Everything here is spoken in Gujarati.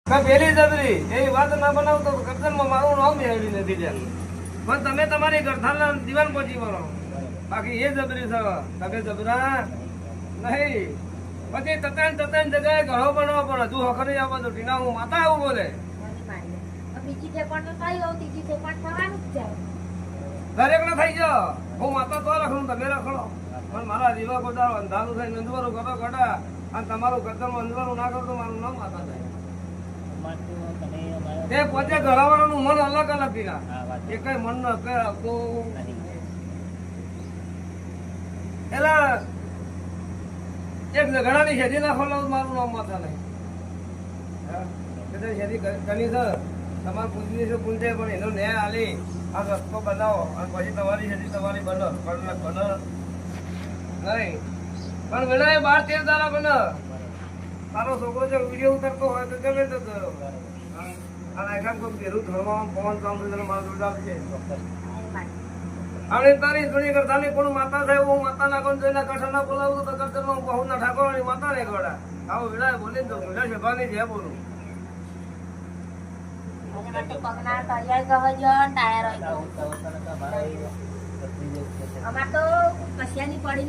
પેલી જબરી એવી વાત ના બનાવતો તો કરજણમાં મારું નામ મેળવી નથી જાય. પણ તમે તમારી ગરથાના દીવાન પહોંચી વળો. બાકી એ જબરી છે તમે જબરા નહીં. પછી તતાન જગ્યાએ ઘણો બનવો પણ હજુ હખરી આવવા દો ટીના હું માતા આવું બોલે. બીજી ઠેકાણ તો થઈ ગયું, ત્રીજી ઠેકાણ થવાનું જ છે. દરેક ને થઈ ગયો. હું માતા તો રખડું તમે રખડો. પણ મારા દીવા બધા અંધારું થાય નંદવારું કરો કડા અને તમારું ગરદનમાં અંધવારું ના કરતો મારું નામ માતા થાય. તે પોતે ઘરાવાળાનું મન અલગ અલગ પીના એ કઈ મન ન એલા એક ઘણાની શેરી નાખવા મારું નામ માતા નહીં. શેરી ઘણી છે તમારે પૂજની છે પૂંજે પણ એનો ન્યાય આલી આ રસ્તો બનાવો અને પછી તમારી શેરી તમારી બનો નહીં. પણ ઘણા 12-13 દાડા બને. તારો છોકરો જો વિડીયો ઉતરતો હોય તો ગમે તો અને આખા કોઈ ઘેરું ધર્મમાં પવન કામ મારો જોડાવ છે. અને તારી જોડી કરતા કોણ માતા થાય હું માતા ના કોણ જોઈને કઠા ના બોલાવું તો કરતરમાં બહુ ના ઠાકોર માતા ને ગોડા આવો વિડાય બોલી દો વિડા સભાની જે બોલું પગના તૈયાર કહો ટાયર અમાર તો કશિયાની પડી